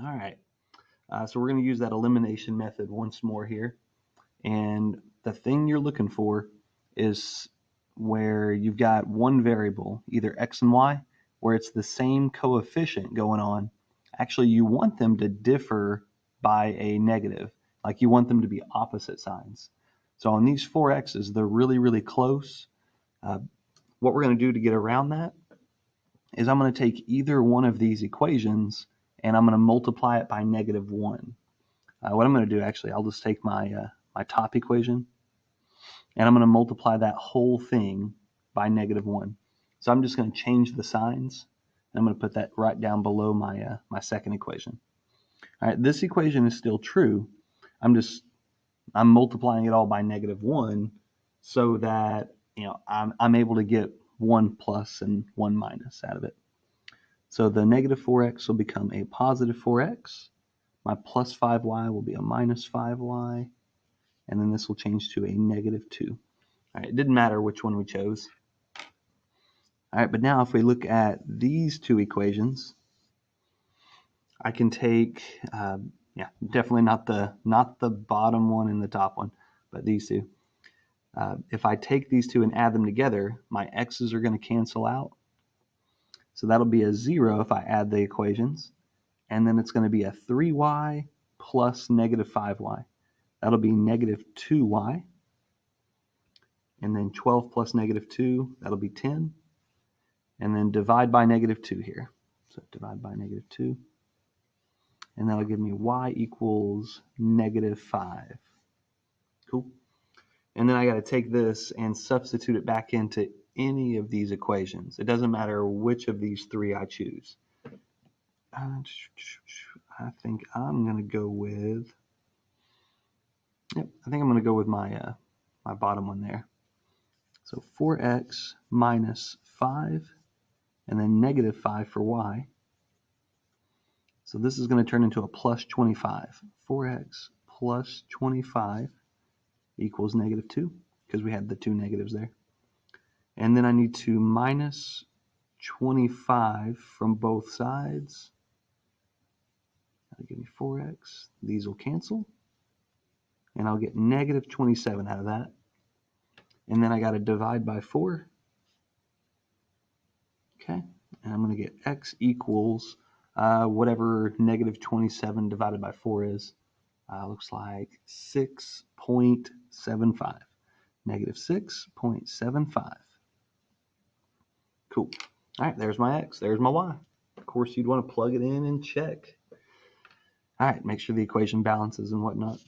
All right. So we're going to use that elimination method once more here. And the thing you're looking for is where you've got one variable, either x and y, where it's the same coefficient going on. Actually, you want them to differ by a negative, like you want them to be opposite signs. So on these four x's, they're really, really close. What we're going to do to get around that is I'm going to take either one of these equations and I'm going to multiply it by -1. What I'm going to do, actually, I'll just take my top equation and I'm going to multiply that whole thing by -1. So I'm just going to change the signs. And I'm going to put that right down below my second equation. All right, this equation is still true. I'm multiplying it all by -1 so that I'm able to get 1 plus and 1 minus out of it. So the -4x will become a positive 4x. My plus 5y will be a minus 5y. And then this will change to a -2. All right, it didn't matter which one we chose. All right, but now if we look at these two equations, I can take, definitely not the bottom one and the top one, but these two. If I take these two and add them together, my x's are going to cancel out. So that'll be a 0 if I add the equations. And then it's going to be a 3y plus -5y. That'll be -2y. And then 12 plus -2, that'll be 10. And then divide by -2 here. So divide by -2. And that'll give me y equals -5. Cool. And then I got to take this and substitute it back into any of these equations. It doesn't matter which of these three I choose. I think I'm going to go with, my bottom one there. So 4x minus 5 and then -5 for y. So this is going to turn into a plus 25. 4x plus 25 equals -2 because we had the two negatives there. And then I need to minus 25 from both sides. That'll give me 4x. These will cancel. And I'll get -27 out of that. And then I got to divide by 4. Okay. And I'm going to get x equals whatever -27 divided by 4 is. Looks like 6.75. -6.75. Cool. All right, there's my x. There's my y. Of course, you'd want to plug it in and check. All right, make sure the equation balances and whatnot.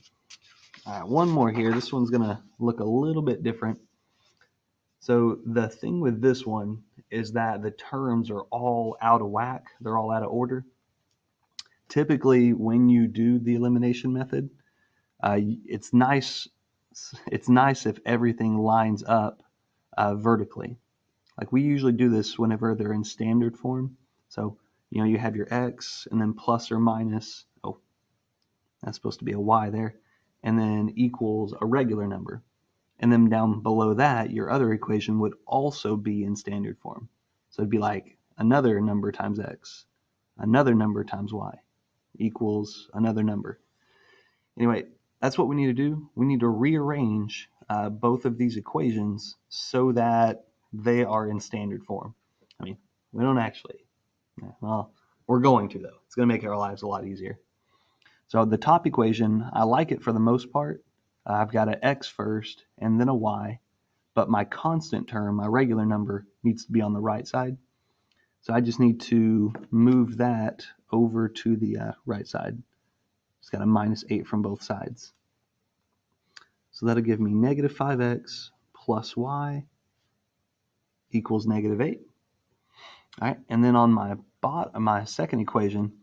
All right, one more here. This one's going to look a little bit different. So the thing with this one is that the terms are all out of whack. They're all out of order. Typically, when you do the elimination method, it's nice if everything lines up vertically. Like we usually do this whenever they're in standard form. So, you have your x and then plus or minus, that's supposed to be a y there, and then equals a regular number. And then down below that, your other equation would also be in standard form. So it'd be like another number times x, another number times y, equals another number. Anyway, that's what we need to do. We need to rearrange both of these equations so that they are in standard form. I mean, we don't actually. Well, we're going to, though. It's going to make our lives a lot easier. So the top equation, I like it for the most part. I've got an x first and then a y, but my constant term, my regular number, needs to be on the right side. So I just need to move that over to the right side. It's got a -8 from both sides. So that'll give me -5x plus y equals -8. All right, and then on my second equation,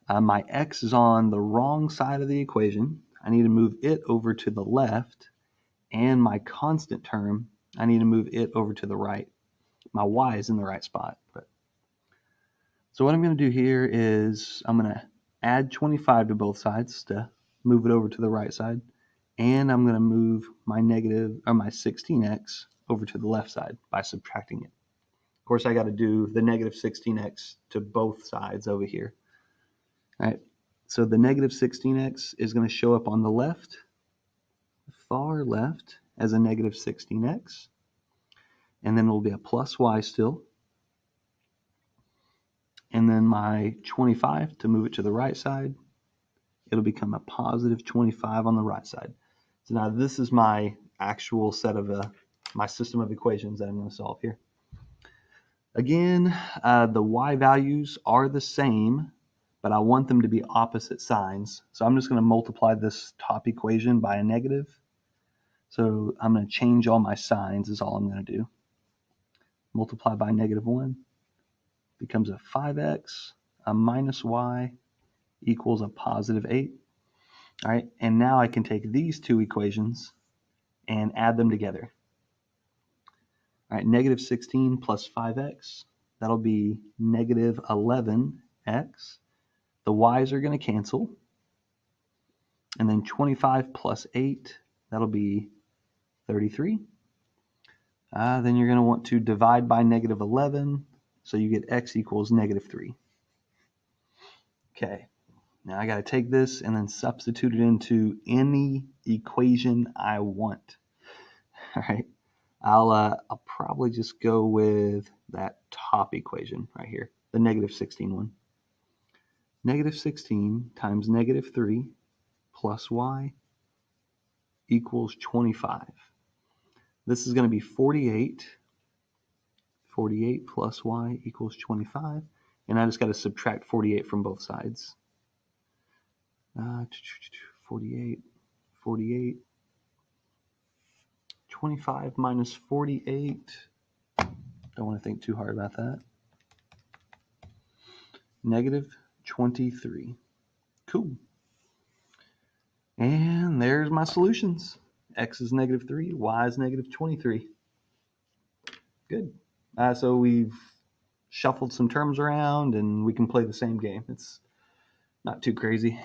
my x is on the wrong side of the equation. I need to move it over to the left, and my constant term, I need to move it over to the right. My y is in the right spot. So what I'm going to do here is I'm going to add 25 to both sides to move it over to the right side, and I'm going to move my 16x over to the left side by subtracting it. Of course, I got to do the -16x to both sides over here. All right. So the negative 16x is going to show up on the left, far left, as a negative 16x. And then it'll be a plus y still. And then my 25, to move it to the right side, it'll become a positive 25 on the right side. So now this is my actual set of my system of equations that I'm going to solve here. Again, the y values are the same, but I want them to be opposite signs. So I'm just going to multiply this top equation by a negative. So I'm going to change all my signs is all I'm going to do. Multiply by negative 1 becomes a 5x, a minus y equals a positive 8. All right, and now I can take these two equations and add them together. All right, negative 16 plus 5x, that'll be negative 11x. The y's are going to cancel. And then 25 plus 8, that'll be 33. Then you're going to want to divide by negative 11, so you get x equals negative 3. Okay, now I got to take this and then substitute it into any equation I want. All right, I'll probably just go with that top equation right here, the negative 16 one. Negative 16 times negative 3 plus y equals 25. This is going to be 48. 48 plus y equals 25. And I just got to subtract 48 from both sides. 48, 48. 25 minus 48. Don't want to think too hard about that. Negative 23. Cool. And there's my solutions. X is negative 3, y is negative 23. Good. So we've shuffled some terms around and we can play the same game. It's not too crazy.